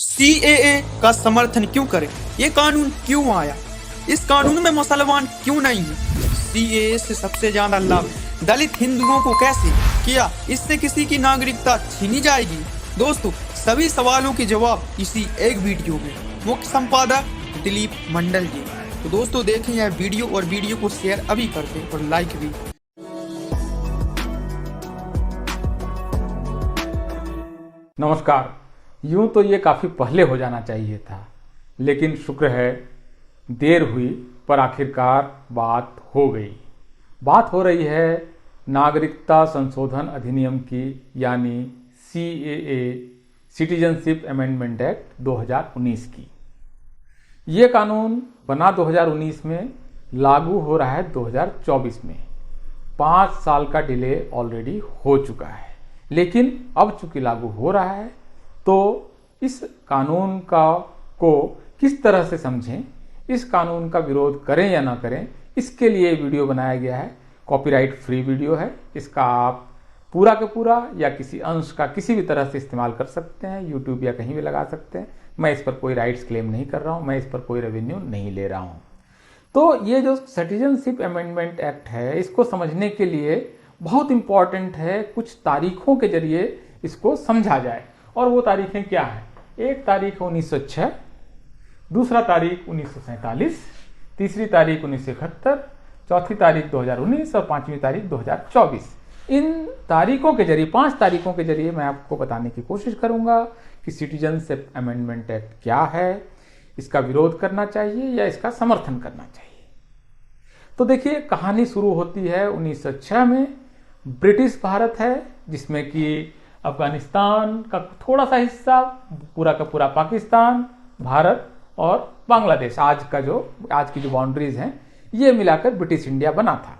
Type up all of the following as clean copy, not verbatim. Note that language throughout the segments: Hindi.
सीएए का समर्थन क्यों करें? ये कानून क्यों आया? इस कानून में मुसलमान क्यों नहीं है? सीएए से सबसे ज्यादा लाभ दलित हिंदुओं को कैसे? क्या इससे किसी की नागरिकता छीनी जाएगी? दोस्तों, सभी सवालों के जवाब इसी एक वीडियो में। मुख्य संपादक दिलीप मंडल जी। तो दोस्तों, देखें यह वीडियो और वीडियो को शेयर अभी कर दें और लाइक भी। नमस्कार। यूं तो ये काफ़ी पहले हो जाना चाहिए था, लेकिन शुक्र है देर हुई पर आखिरकार बात हो गई। बात हो रही है नागरिकता संशोधन अधिनियम की, यानी सीएए, सिटीजनशिप अमेंडमेंट एक्ट 2019 की। ये कानून बना 2019 में, लागू हो रहा है 2024 में। 5 साल का डिले ऑलरेडी हो चुका है, लेकिन अब चूंकि लागू हो रहा है तो इस कानून को किस तरह से समझें, इस कानून का विरोध करें या ना करें, इसके लिए वीडियो बनाया गया है। कॉपीराइट फ्री वीडियो है, इसका आप पूरा का पूरा या किसी अंश का किसी भी तरह से इस्तेमाल कर सकते हैं, यूट्यूब या कहीं भी लगा सकते हैं। मैं इस पर कोई राइट्स क्लेम नहीं कर रहा हूं, मैं इस पर कोई रेवेन्यू नहीं ले रहा हूं। तो ये जो सिटीजनशिप अमेंडमेंट एक्ट है, इसको समझने के लिए बहुत इंपॉर्टेंट है कुछ तारीखों के जरिए इसको समझा जाए। और वो तारीखें क्या हैं? एक तारीख 1906, दूसरा तारीख 1947, तीसरी तारीख 1971, चौथी तारीख 2019 और पांचवी तारीख 2024। इन तारीखों के जरिए, 5 तारीखों के जरिए मैं आपको बताने की कोशिश करूंगा कि सिटीजनशिप अमेंडमेंट एक्ट क्या है, इसका विरोध करना चाहिए या इसका समर्थन करना चाहिए। तो देखिए, कहानी शुरू होती है 1906 में। ब्रिटिश भारत है, जिसमें कि अफगानिस्तान का थोड़ा सा हिस्सा, पूरा का पूरा पाकिस्तान, भारत और बांग्लादेश, आज की जो बाउंड्रीज हैं, ये मिलाकर ब्रिटिश इंडिया बना था।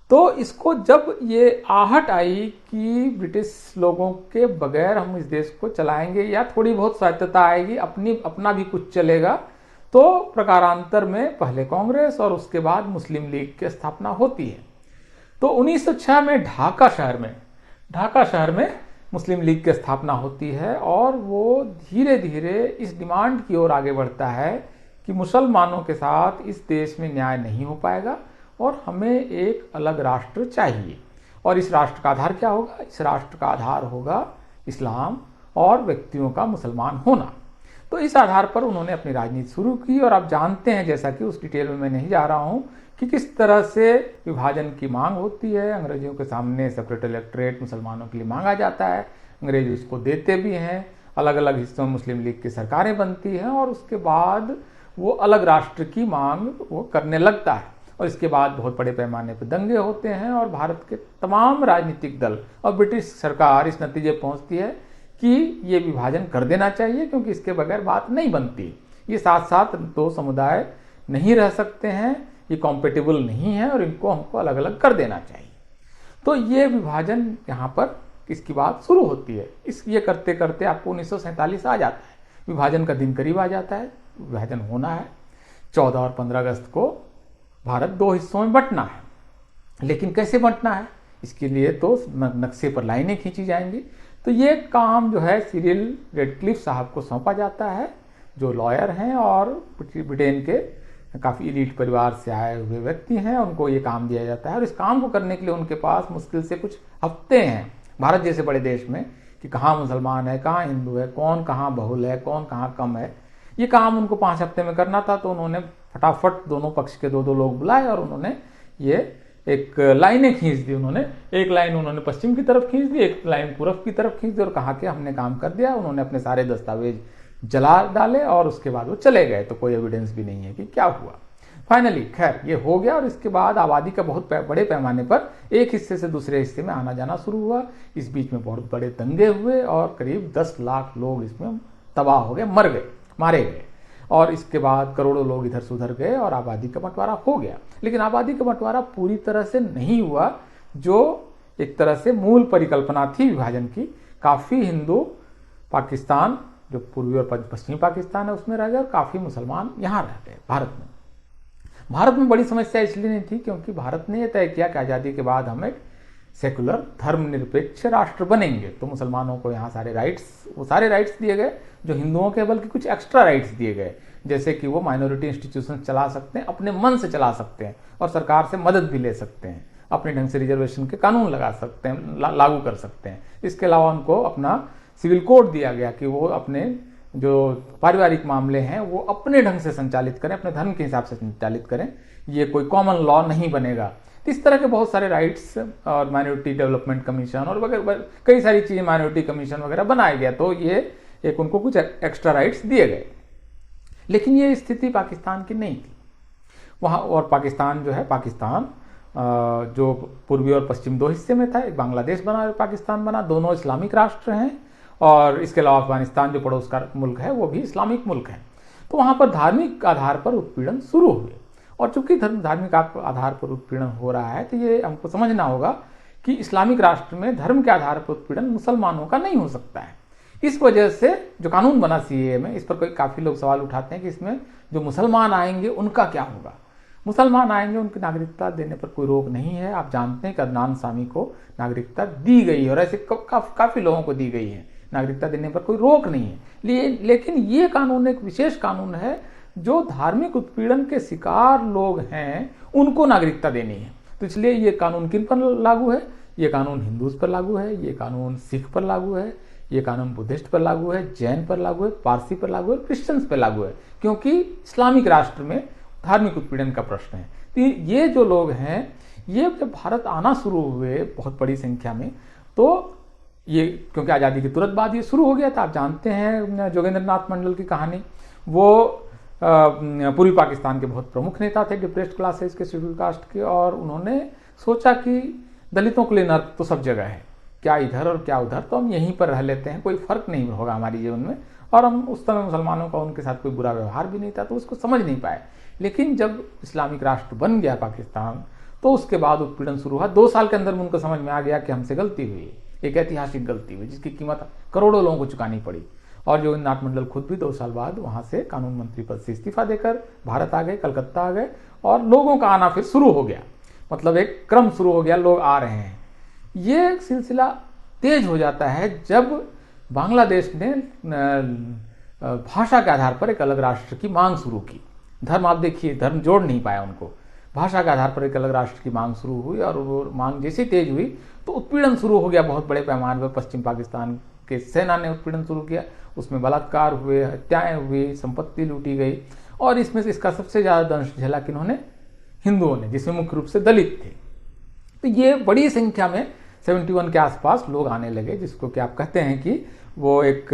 तो इसको जब ये आहट आई कि ब्रिटिश लोगों के बगैर हम इस देश को चलाएंगे या थोड़ी बहुत स्वायत्तता आएगी, अपना भी कुछ चलेगा, तो प्रकारांतर में पहले कांग्रेस और उसके बाद मुस्लिम लीग की स्थापना होती है। तो 1906 में ढाका शहर में मुस्लिम लीग की स्थापना होती है और वो धीरे धीरे इस डिमांड की ओर आगे बढ़ता है कि मुसलमानों के साथ इस देश में न्याय नहीं हो पाएगा और हमें एक अलग राष्ट्र चाहिए। और इस राष्ट्र का आधार क्या होगा? इस राष्ट्र का आधार होगा इस्लाम और व्यक्तियों का मुसलमान होना। तो इस आधार पर उन्होंने अपनी राजनीति शुरू की। और आप जानते हैं, जैसा कि उस डिटेल में मैं नहीं जा रहा हूं, कि किस तरह से विभाजन की मांग होती है। अंग्रेजों के सामने सेपरेट इलेक्टोरेट मुसलमानों के लिए मांगा जाता है, अंग्रेज इसको देते भी हैं, अलग अलग हिस्सों में मुस्लिम लीग की सरकारें बनती हैं और उसके बाद वो अलग राष्ट्र की मांग वो करने लगता है। और इसके बाद बहुत बड़े पैमाने पर दंगे होते हैं और भारत के तमाम राजनीतिक दल और ब्रिटिश सरकार इस नतीजे पहुंचती है कि ये विभाजन कर देना चाहिए, क्योंकि इसके बगैर बात नहीं बनती। ये साथ साथ 2 समुदाय नहीं रह सकते हैं, ये कॉम्पेटिबल नहीं है और इनको हमको अलग अलग कर देना चाहिए। तो ये विभाजन यहाँ पर इसकी बात शुरू होती है। ये करते करते आपको 1947 आ जाता है, विभाजन का दिन करीब आ जाता है। विभाजन होना है 14 और 15 अगस्त को। भारत 2 हिस्सों में बंटना है, लेकिन कैसे बंटना है, इसके लिए तो नक्शे पर लाइनें खींची जाएंगी। तो ये काम जो है सिरिल रेडक्लिफ साहब को सौंपा जाता है, जो लॉयर हैं और ब्रिटेन के काफ़ी इलीट परिवार से आए हुए व्यक्ति हैं। उनको ये काम दिया जाता है और इस काम को करने के लिए उनके पास मुश्किल से कुछ हफ्ते हैं, भारत जैसे बड़े देश में, कि कहाँ मुसलमान है, कहाँ हिंदू है, कौन कहाँ बहुल है, कौन कहाँ कम है। ये काम उनको 5 हफ्ते में करना था। तो उन्होंने फटाफट दोनों पक्ष के 2-2 लोग बुलाए और उन्होंने ये एक लाइनें खींच दी। उन्होंने एक लाइन उन्होंने पश्चिम की तरफ खींच दी, एक लाइन पूरब की तरफ खींच दी और कहा कि हमने काम कर दिया। उन्होंने अपने सारे दस्तावेज जला डाले और उसके बाद वो चले गए। तो कोई एविडेंस भी नहीं है कि क्या हुआ। फाइनली खैर ये हो गया और इसके बाद आबादी का बहुत बड़े पैमाने पर एक हिस्से से दूसरे हिस्से में आना जाना शुरू हुआ। इस बीच में बहुत बड़े दंगे हुए और करीब 10 लाख लोग इसमें तबाह हो गए, मारे गए। और इसके बाद करोड़ों लोग इधर से उधर गए और आबादी का बंटवारा हो गया। लेकिन आबादी का बंटवारा पूरी तरह से नहीं हुआ, जो एक तरह से मूल परिकल्पना थी विभाजन की। काफ़ी हिंदू पाकिस्तान, जो पूर्वी और पश्चिमी पाकिस्तान है, उसमें रह गए और काफ़ी मुसलमान यहाँ रह गए भारत में बड़ी समस्या इसलिए नहीं थी क्योंकि भारत ने यह तय किया कि आज़ादी के बाद हम एक सेकुलर धर्मनिरपेक्ष राष्ट्र बनेंगे। तो मुसलमानों को यहाँ सारे राइट्स दिए गए जो हिंदुओं के बल्कि कुछ एक्स्ट्रा राइट्स दिए गए, जैसे कि वो माइनॉरिटी इंस्टीट्यूशन चला सकते हैं, अपने मन से चला सकते हैं और सरकार से मदद भी ले सकते हैं, अपने ढंग से रिजर्वेशन के कानून लगा सकते हैं, लागू कर सकते हैं। इसके अलावा उनको अपना सिविल कोड दिया गया कि वो अपने जो पारिवारिक मामले हैं वो अपने ढंग से संचालित करें, अपने धर्म के हिसाब से संचालित करें, ये कोई कॉमन लॉ नहीं बनेगा। इस तरह के बहुत सारे राइट्स और माइनॉरिटी डेवलपमेंट कमीशन और वगैरह कई सारी चीज़ें, माइनॉरिटी कमीशन वगैरह बनाया गया, तो ये एक उनको कुछ एक्स्ट्रा राइट्स दिए गए। लेकिन ये स्थिति पाकिस्तान की नहीं थी वहाँ। और पाकिस्तान जो है, पाकिस्तान जो पूर्वी और पश्चिम दो हिस्से में था, एक बांग्लादेश बना और पाकिस्तान बना, दोनों इस्लामिक राष्ट्र हैं, और इसके अलावा अफगानिस्तान जो पड़ोस का मुल्क है वो भी इस्लामिक मुल्क है। तो वहाँ पर धार्मिक आधार पर उत्पीड़न शुरू हुए, और चूंकि धार्मिक आधार पर उत्पीड़न हो रहा है तो ये हमको समझना होगा कि इस्लामिक राष्ट्र में धर्म के आधार पर उत्पीड़न मुसलमानों का नहीं हो सकता है। इस वजह से जो कानून बना सीएए में, इस पर काफ़ी लोग सवाल उठाते हैं कि इसमें जो मुसलमान आएंगे उनका क्या होगा। मुसलमान आएंगे, उनकी नागरिकता देने पर कोई रोक नहीं है। आप जानते हैं कि अदनान सामी को नागरिकता दी गई है और ऐसे काफ़ी लोगों को दी गई है, नागरिकता देने पर कोई रोक नहीं है। लेकिन ये कानून एक विशेष कानून है, जो धार्मिक उत्पीड़न के शिकार लोग हैं उनको नागरिकता देनी है। तो इसलिए ये कानून किन पर लागू है? ये कानून हिंदूज पर लागू है, ये कानून सिख पर लागू है, ये कानून बुद्धिस्ट पर लागू है, जैन पर लागू है, पारसी पर लागू है, क्रिश्चियंस पर लागू है, क्योंकि इस्लामिक राष्ट्र में धार्मिक उत्पीड़न का प्रश्न है। तो ये जो लोग हैं, ये जब भारत आना शुरू हुए बहुत बड़ी संख्या में, तो ये क्योंकि आज़ादी के तुरंत बाद ये शुरू हो गया था। आप जानते हैं जोगेंद्र नाथ मंडल की कहानी, वो पूर्वी पाकिस्तान के बहुत प्रमुख नेता थे, डिप्रेस्ड क्लासेस के, शेड्यूल कास्ट के, और उन्होंने सोचा कि दलितों के लिए नर्क तो सब जगह है, क्या इधर और क्या उधर, तो हम यहीं पर रह लेते हैं, कोई फर्क नहीं होगा हमारे जीवन में। और हम उस समय मुसलमानों का उनके साथ कोई बुरा व्यवहार भी नहीं था, तो उसको समझ नहीं पाए। लेकिन जब इस्लामिक राष्ट्र बन गया पाकिस्तान, तो उसके बाद उत्पीड़न शुरू हुआ। 2 साल के अंदर में उनको समझ में आ गया कि हमसे गलती हुई, एक ऐतिहासिक गलती हुई जिसकी कीमत करोड़ों लोगों को चुकानी पड़ी। और जोगेंद्र नाथ मंडल खुद भी 2 साल बाद वहाँ से कानून मंत्री पद से इस्तीफा देकर भारत आ गए, कलकत्ता आ गए, और लोगों का आना फिर शुरू हो गया। मतलब एक क्रम शुरू हो गया, लोग आ रहे हैं। ये सिलसिला तेज हो जाता है जब बांग्लादेश ने भाषा के आधार पर एक अलग राष्ट्र की मांग शुरू की। धर्म, आप देखिए, धर्म जोड़ नहीं पाया उनको, भाषा के आधार पर एक अलग राष्ट्र की मांग शुरू हुई, और वो मांग जैसे तेज हुई तो उत्पीड़न शुरू हो गया बहुत बड़े पैमाने पर। पश्चिम पाकिस्तान के सेना ने उत्पीड़न शुरू किया, उसमें बलात्कार हुए, हत्याएं हुई, संपत्ति लूटी गई, और इसमें से इसका सबसे ज़्यादा दंश झेला किन्होंने? हिंदुओं ने, जिसमें मुख्य रूप से दलित थे। तो ये बड़ी संख्या में 71 के आसपास लोग आने लगे, जिसको कि आप कहते हैं कि वो एक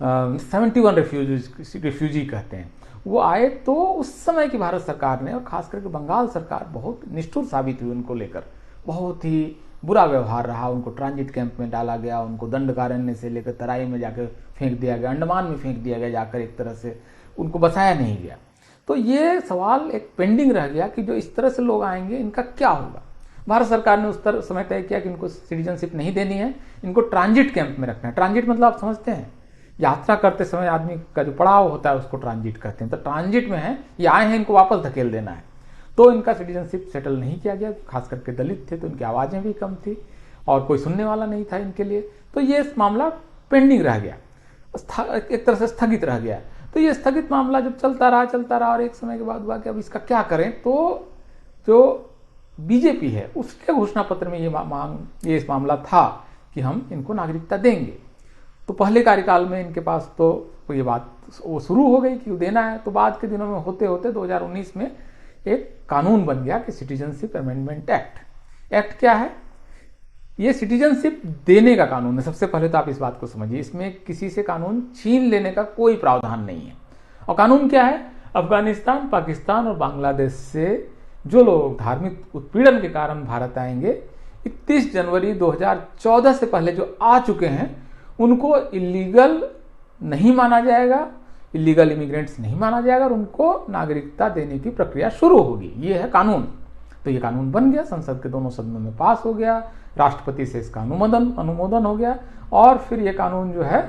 71 रिफ्यूजी कहते हैं। वो आए तो उस समय की भारत सरकार ने, और खास करके बंगाल सरकार, बहुत निष्ठुर साबित हुई उनको लेकर। बहुत ही बुरा व्यवहार रहा, उनको ट्रांजिट कैंप में डाला गया, उनको दंडकारण्य से लेकर तराई में जाकर फेंक दिया गया, अंडमान में फेंक दिया गया जाकर, एक तरह से उनको बसाया नहीं गया। तो ये सवाल एक पेंडिंग रह गया कि जो इस तरह से लोग आएंगे इनका क्या होगा। भारत सरकार ने उस तरह समय तय किया कि इनको सिटीजनशिप नहीं देनी है, इनको ट्रांजिट कैंप में रखना है। ट्रांजिट मतलब आप समझते हैं, यात्रा करते समय आदमी का जो पड़ाव होता है उसको ट्रांजिट कहते हैं। तो ट्रांजिट में है, ये आए हैं, इनको वापस धकेल देना है। तो इनका सिटीजनशिप सेटल नहीं किया गया, खास करके दलित थे तो इनकी आवाज़ें भी कम थी और कोई सुनने वाला नहीं था इनके लिए। तो ये मामला पेंडिंग रह गया, एक तरह से स्थगित रह गया। तो ये स्थगित मामला जब चलता रहा और एक समय के बाद हुआ कि अब इसका क्या करें, तो जो बीजेपी है उसके घोषणा पत्र में ये इस मामला था कि हम इनको नागरिकता देंगे। तो पहले कार्यकाल में इनके पास तो ये बात वो शुरू हो गई कि देना है। तो बाद के दिनों में होते होते 2019 में एक कानून बन गया कि सिटीजनशिप अमेंडमेंट एक्ट क्या है? ये सिटीजनशिप देने का कानून है। सबसे पहले तो आप इस बात को समझिए, इसमें किसी से कानून छीन लेने का कोई प्रावधान नहीं है। और कानून क्या है? अफगानिस्तान, पाकिस्तान और बांग्लादेश से जो लोग धार्मिक उत्पीड़न के कारण भारत आएंगे, 31 जनवरी 2014 से पहले जो आ चुके हैं उनको इलीगल नहीं माना जाएगा, इलीगल इमिग्रेंट्स नहीं माना जाएगा, और उनको नागरिकता देने की प्रक्रिया शुरू होगी। ये है कानून। तो ये कानून बन गया, संसद के दोनों सदनों में पास हो गया, राष्ट्रपति से इसका अनुमोदन हो गया, और फिर ये कानून जो है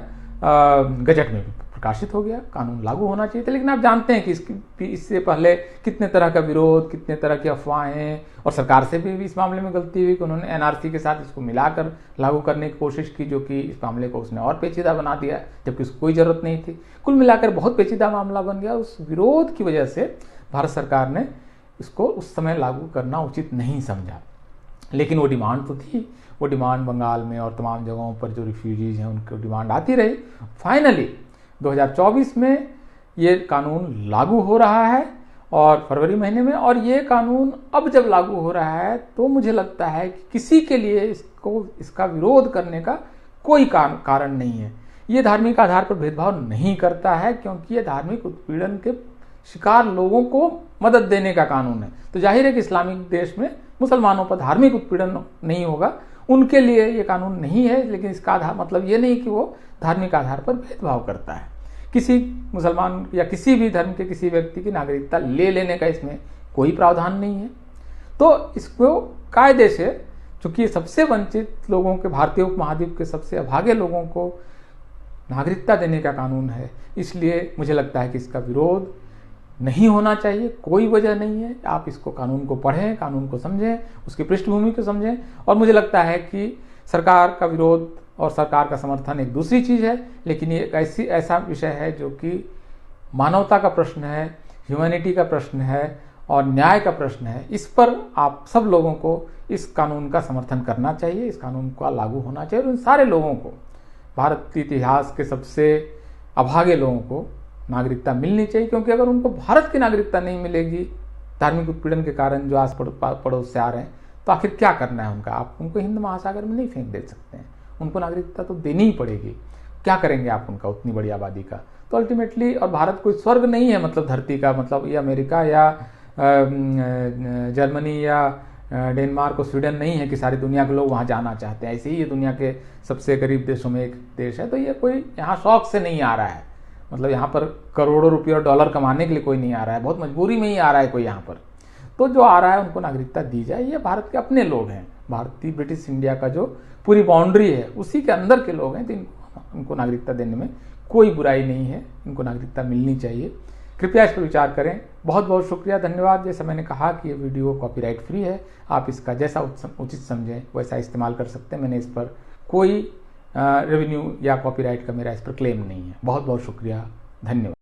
गजट में प्रकाशित हो गया, कानून लागू होना चाहिए था। लेकिन आप जानते हैं कि इससे पहले कितने तरह का विरोध, कितने तरह की अफवाहें, और सरकार से भी इस मामले में गलती हुई कि उन्होंने एनआरसी के साथ इसको मिलाकर लागू करने की कोशिश की, जो कि इस मामले को उसने और पेचीदा बना दिया, जबकि उसको कोई ज़रूरत नहीं थी। कुल मिलाकर बहुत पेचीदा मामला बन गया। उस विरोध की वजह से भारत सरकार ने इसको उस समय लागू करना उचित नहीं समझा। लेकिन वो डिमांड तो थी, वो डिमांड बंगाल में और तमाम जगहों पर जो रिफ्यूजीज हैं उनको डिमांड आती रही। फाइनली 2024 में ये कानून लागू हो रहा है, और फरवरी महीने में, और ये कानून अब जब लागू हो रहा है तो मुझे लगता है कि किसी के लिए इसका विरोध करने का कोई कारण नहीं है। ये धार्मिक आधार पर भेदभाव नहीं करता है, क्योंकि ये धार्मिक उत्पीड़न के शिकार लोगों को मदद देने का कानून है। तो जाहिर है कि इस्लामिक देश में मुसलमानों पर धार्मिक उत्पीड़न नहीं होगा, उनके लिए ये कानून नहीं है। लेकिन इसका आधार मतलब ये नहीं कि वो धार्मिक आधार पर भेदभाव करता है। किसी मुसलमान या किसी भी धर्म के किसी व्यक्ति की नागरिकता ले लेने का इसमें कोई प्रावधान नहीं है। तो इसको कायदे से, चूंकि सबसे वंचित लोगों के, भारतीय उपमहाद्वीप के सबसे अभागे लोगों को नागरिकता देने का कानून है, इसलिए मुझे लगता है कि इसका विरोध नहीं होना चाहिए। कोई वजह नहीं है। आप इसको, कानून को पढ़ें, कानून को समझें, उसकी पृष्ठभूमि को समझें। और मुझे लगता है कि सरकार का विरोध और सरकार का समर्थन एक दूसरी चीज़ है, लेकिन ये ऐसा विषय है जो कि मानवता का प्रश्न है, ह्यूमैनिटी का प्रश्न है और न्याय का प्रश्न है। इस पर आप सब लोगों को इस कानून का समर्थन करना चाहिए, इस कानून का लागू होना चाहिए, और उन सारे लोगों को, भारत के इतिहास के सबसे अभागे लोगों को नागरिकता मिलनी चाहिए। क्योंकि अगर उनको भारत की नागरिकता नहीं मिलेगी धार्मिक उत्पीड़न के कारण जो आस पड़ोस से आ रहे हैं, तो आखिर क्या करना है उनका? आप उनको हिंद महासागर में नहीं फेंक दे सकते हैं, उनको नागरिकता तो देनी ही पड़ेगी। क्या करेंगे आप उनका, उतनी बड़ी आबादी का? तो अल्टीमेटली, और भारत कोई स्वर्ग नहीं है, मतलब धरती का, मतलब ये अमेरिका या जर्मनी या डेनमार्क और स्वीडन नहीं है कि सारी दुनिया के लोग वहाँ जाना चाहते हैं। ऐसे ही ये दुनिया के सबसे गरीब देशों में एक देश है। तो ये कोई यहाँ शौक से नहीं आ रहा है, मतलब यहाँ पर करोड़ों रुपये और डॉलर कमाने के लिए कोई नहीं आ रहा है, बहुत मजबूरी में ही आ रहा है कोई यहाँ पर। तो जो आ रहा है उनको नागरिकता दी जाए। ये भारत के अपने लोग हैं, भारतीय ब्रिटिश इंडिया का जो पूरी बाउंड्री है उसी के अंदर के लोग हैं। तो इनको नागरिकता देने में कोई बुराई नहीं है, इनको नागरिकता मिलनी चाहिए। कृपया इस पर विचार करें। बहुत बहुत शुक्रिया, धन्यवाद। जैसे मैंने कहा कि ये वीडियो कॉपीराइट फ्री है, आप इसका जैसा उचित समझें वैसा इस्तेमाल कर सकते हैं। मैंने इस पर कोई रेवेन्यू या कॉपीराइट का मेरा इस पर क्लेम नहीं है। बहुत बहुत शुक्रिया, धन्यवाद।